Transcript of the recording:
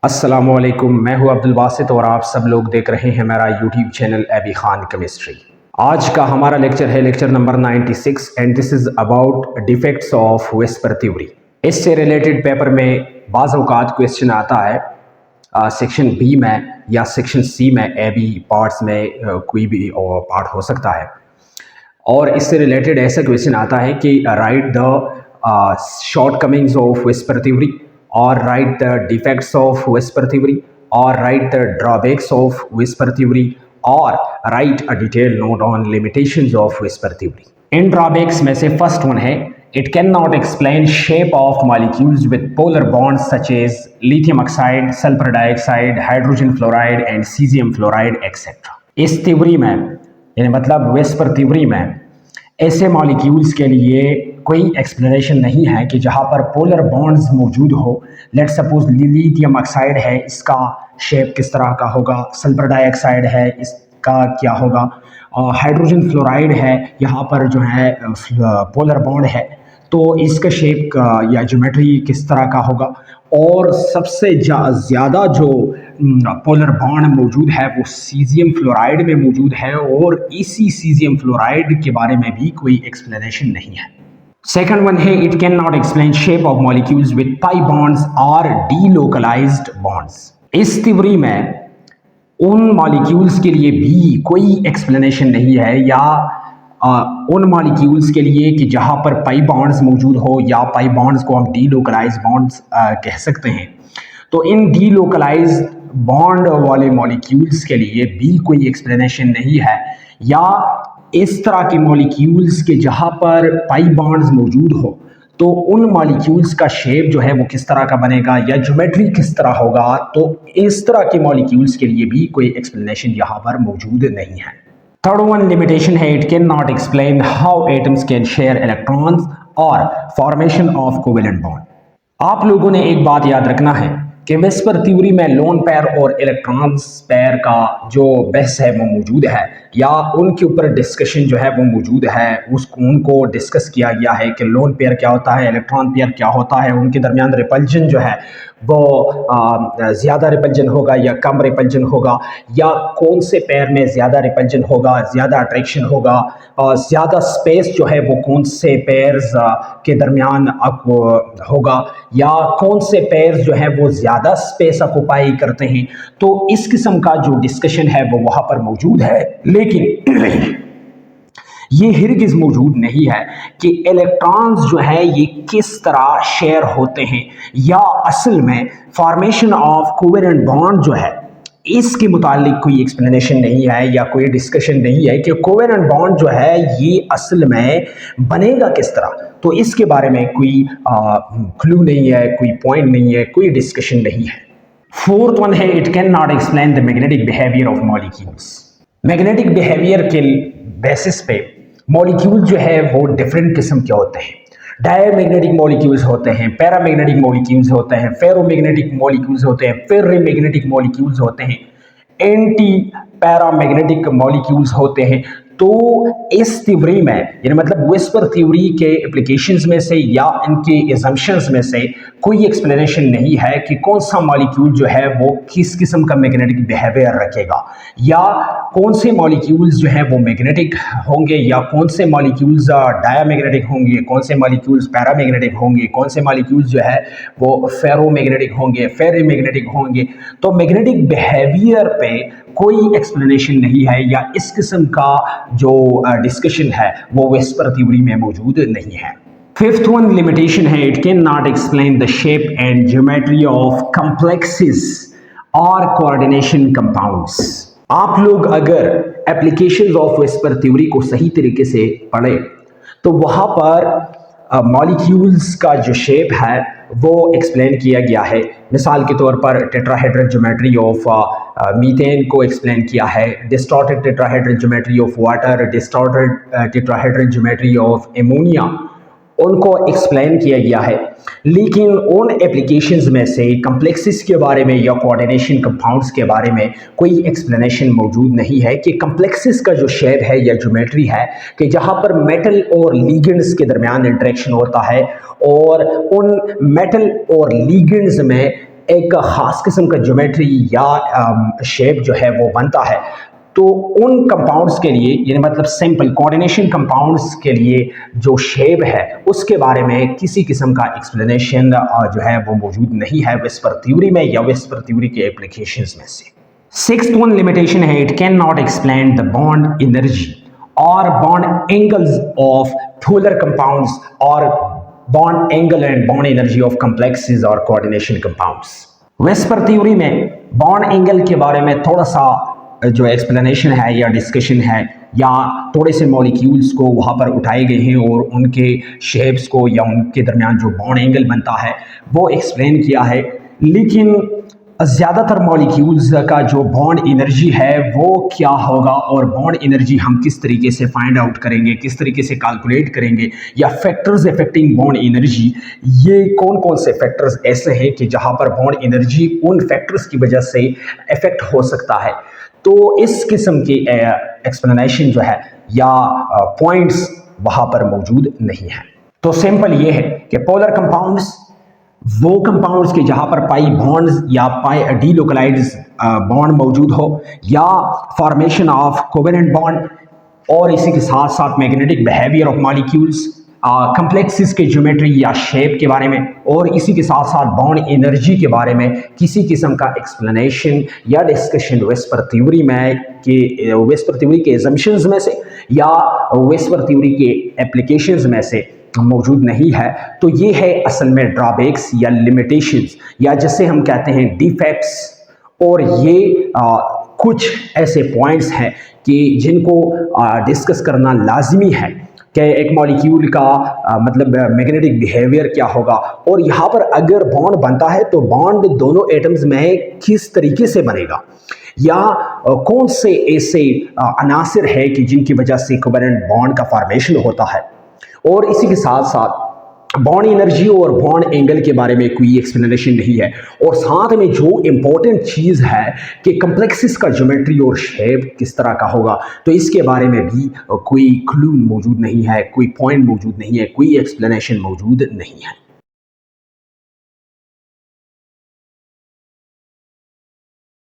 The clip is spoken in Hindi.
अस्सलामुअलैकुम, मैं हूं अब्दुल बासित और आप सब लोग देख रहे हैं मेरा यूट्यूब चैनल अबी खान केमिस्ट्री। आज का हमारा लेक्चर है lecture number 96 and this is about defects of VSEPR theory. इससे रिलेटेड पेपर में बाज़ औक़ात क्वेश्चन आता है सेक्शन बी में या सेक्शन सी में, ए बी पार्ट्स में कोई भी पार्ट हो सकता है। और इससे रिलेटेड ऐसा क्वेश्चन आता है कि right the shortcomings of VSEPR theory or write the defects of whisper theory or write the drawbacks of whisper theory or write a detailed note on limitations of whisper theory। In drawbacks में से first one है it cannot explain shape of molecules with polar bonds such as lithium oxide, sulfur dioxide, hydrogen fluoride and cesium fluoride etc। इस थ्योरी में यानी मतलब वेस्पर थ्योरी में ऐसे मॉलिक्यूल्स के लिए कोई एक्सप्लेनेशन नहीं है कि जहाँ पर पोलर बॉन्ड्स मौजूद हो। लेट सपोज लिथियम ऑक्साइड है, इसका शेप किस तरह का होगा, सल्फर डाइऑक्साइड है, इसका क्या होगा, हाइड्रोजन फ्लोराइड है, यहाँ पर जो है पोलर बॉन्ड है तो इसका शेप या ज्योमेट्री किस तरह का होगा। और सबसे ज़्यादा जो पोलर बॉन्ड मौजूद है वो सीजियम फ्लोराइड में मौजूद है और इसी सीजियम फ्लोराइड के बारे में भी कोई एक्सप्लेनेशन नहीं है। सेकंड वन है it can not explain shape of molecules with pi bonds और डीलोकलाइज्ड बॉन्ड्स। इस थ्योरी में उन मॉलिक्यूल्स के लिए भी कोई एक्सप्लेनेशन नहीं है या उन मॉलिक्यूल्स के लिए कि जहाँ पर पाई बॉन्ड्स मौजूद हो या पाई बॉन्ड्स को हम डीलोकलाइज्ड बॉन्ड्स कह सकते हैं। तो इन डीलोकलाइज्ड बॉन्ड वाले मॉलिक्यूल्स के लिए भी कोई एक्सप्लेनेशन नहीं है या इस तरह के मॉलिक्यूल्स के जहाँ पर पाई बॉन्ड्स मौजूद हो तो उन मॉलिक्यूल्स का शेप जो है वो किस तरह का बनेगा या ज्योमेट्री किस तरह होगा, तो इस तरह के मॉलिक्यूल्स के लिए भी कोई एक्सप्लेनेशन यहाँ पर मौजूद नहीं है। थर्ड वन लिमिटेशन है it can not explain how atoms can share electrons और फॉर्मेशन ऑफ कोवेलेंट बॉन्ड। आप लोगों ने एक बात याद रखना है कि वेस्पर थ्योरी में लोन पेयर और इलेक्ट्रॉन्स पेयर का जो बहस है वो मौजूद है या उनके ऊपर डिस्कशन जो है वो मौजूद है। उनको डिस्कस किया गया है कि लोन पेयर क्या होता है, इलेक्ट्रॉन पेयर क्या होता है, उनके दरमियान रिपल्जन जो है वो ज़्यादा रिपल्जन होगा या कम रिपल्जन होगा, या कौन से पेयर में ज़्यादा रिपल्जन होगा, ज़्यादा अट्रैक्शन होगा, ज़्यादा स्पेस जो है वो कौन से पेयर्स के दरमियान होगा, या कौन से पेयर्स जो है वो ज़्यादा स्पेस ऑक्युपाई करते हैं। तो इस किस्म का जो डिस्कशन है वो वहाँ पर मौजूद है, लेकिन ये हिरगिज़ मौजूद नहीं है कि इलेक्ट्रॉन्स जो है ये किस तरह शेयर होते हैं या असल में फॉर्मेशन ऑफ कोवेलेंट बॉन्ड जो है इसके मुतालिक कोई एक्सप्लेनेशन नहीं है या कोई डिस्कशन नहीं है कि कोवेलेंट बॉन्ड जो है ये असल में बनेगा किस तरह। तो इसके बारे में कोई क्लू नहीं है, कोई पॉइंट नहीं है, कोई डिस्कशन नहीं है। फोर्थ वन है it can not explain the magnetic behaviour of molecules. Magnetic behaviour के बेसिस पे मॉलिक्यूल जो है वो डिफरेंट किस्म के होते हैं। डायमैग्नेटिक मॉलिक्यूल्स होते हैं, पैरामैग्नेटिक मॉलिक्यूल्स होते हैं, फेरोमैग्नेटिक मॉलिक्यूल्स होते हैं, फेर्रोमैग्नेटिक मॉलिक्यूल्स होते हैं, एंटी पैरामैग्नेटिक मॉलिक्यूल्स होते हैं। तो इस थ्योरी में यानी मतलब वेस्पर थ्योरी के एप्लीकेशंस में से या इनके एजम्पशंस में से कोई एक्सप्लेनेशन नहीं है कि कौन सा मॉलिक्यूल जो है वो किस किस्म का मैग्नेटिक बिहेवियर रखेगा या कौन से मॉलिक्यूल्स जो है वो मैग्नेटिक होंगे या कौन से मॉलिक्यूल्स डायमैग्नेटिक होंगे, कौन से मॉलिक्यूल्स पैरामैग्नेटिक होंगे, कौन से मॉलिक्यूल्स जो है वो फेरोमैग्नेटिक होंगे, फेरोमैग्नेटिक होंगे। तो मैग्नेटिक बिहेवियर पे कोई एक्सप्लेनेशन नहीं है या इस किस्म का जो डिस्कशन है वो वेस्पर थ्योरी में मौजूद नहीं है। फिफ्थ वन लिमिटेशन है it can not explain the shape and geometry of complexes और कोऑर्डिनेशन कंपाउंड्स। आप लोग अगर एप्लीकेशंस ऑफ वेस्पर थ्योरी को सही तरीके से पढ़ें तो वहाँ पर मॉलिक्यूल्स का जो शेप है वो एक्सप्लेन किया गया है। मिसाल के तौर पर टेट्राहेड्रल ज्योमेट्री ऑफ मीथेन को एक्सप्लेन किया है, distorted tetrahedral geometry of water, distorted tetrahedral geometry of ammonia, उनको एक्सप्लेन किया गया है। लेकिन उन एप्लीकेशंस में से कम्प्लेक्सेस के बारे में या कोऑर्डिनेशन कंपाउंड्स के बारे में कोई एक्सप्लेनेशन मौजूद नहीं है कि कम्प्लेक्सेस का जो शेप है या ज्योमेट्री है कि जहाँ पर मेटल और लीगेंड्स के दरमियान इंटरेक्शन होता है और उन मेटल और लीगेंड्स में एक ख़ास किस्म का ज्योमेट्री या शेप जो है वो बनता है, तो उन कंपाउंड्स के लिए, यानी मतलब सिंपल कोऑर्डिनेशन कंपाउंड्स के लिए जो शेप है उसके बारे में किसी किस्म का एक्सप्लेनेशन जो है वो मौजूद नहीं है विस्पर थ्योरी में या विस्पर थ्योरी के एप्लीकेशंस में से। सिक्स्थ वन लिमिटेशन है, it can not explain the bond energy और bond angles of polar compounds और bond angle and bond energy of complexes और कोऑर्डिनेशन कंपाउंड्स। विस्पर थ्योरी में बॉन्ड एंगल के बारे में थोड़ा सा जो एक्सप्लेनेशन है या डिस्कशन है या थोड़े से मॉलिक्यूल्स को वहाँ पर उठाए गए हैं और उनके शेप्स को या उनके दरमियान जो बॉन्ड एंगल बनता है वो एक्सप्लेन किया है, लेकिन ज़्यादातर मॉलिक्यूल्स का जो बॉन्ड एनर्जी है वो क्या होगा और बॉन्ड एनर्जी हम किस तरीके से फाइंड आउट करेंगे, किस तरीके से कैलकुलेट करेंगे, या फैक्टर्स अफेक्टिंग बॉन्ड एनर्जी, ये कौन कौन से फैक्टर्स ऐसे हैं कि जहाँ पर बॉन्ड एनर्जी उन फैक्टर्स की वजह से इफेक्ट हो सकता है। तो इस किस्म की एक्सप्लेनेशन जो है या पॉइंट्स वहाँ पर मौजूद नहीं है। तो सिंपल ये है कि पोलर कंपाउंड्स वो कंपाउंड्स के जहाँ पर पाई बॉन्ड्स या पाई डीलोकलाइज्ड बॉन्ड मौजूद हो या फॉर्मेशन ऑफ कोवेलेंट बॉन्ड, और इसी के साथ साथ magnetic behaviour of molecules, complexes के ज्योमेट्री या शेप के बारे में, और इसी के साथ साथ बॉन्ड एनर्जी के बारे में किसी किस्म का एक्सप्लेनेशन या डिस्कशन विस्पर थ्योरी में कि विस्पर थ्योरी के एजम्पशंस में से या विस्पर थ्योरी के एप्लीकेशंस में से मौजूद नहीं है। तो ये है असल में ड्रॉबैक्स या लिमिटेशंस या जिसे हम कहते हैं डिफेक्ट्स, और ये कुछ ऐसे पॉइंट्स हैं कि जिनको डिस्कस करना लाजमी है कि एक मॉलिक्यूल का मतलब मैग्नेटिक बिहेवियर क्या होगा, और यहाँ पर अगर बॉन्ड बनता है तो बॉन्ड दोनों एटम्स में किस तरीके से बनेगा, या कौन से ऐसे अनासिर है कि जिनकी वजह से कोवेलेंट बॉन्ड का फॉर्मेशन होता है, और इसी के साथ साथ बॉन्ड एनर्जी और बॉन्ड एंगल के बारे में कोई एक्सप्लेनेशन नहीं है। और साथ में जो इम्पोर्टेंट चीज़ है कि कॉम्प्लेक्सेस का ज्योमेट्री और शेप किस तरह का होगा, तो इसके बारे में भी कोई क्लू मौजूद नहीं है, कोई पॉइंट मौजूद नहीं है, कोई एक्सप्लेनेशन मौजूद नहीं है।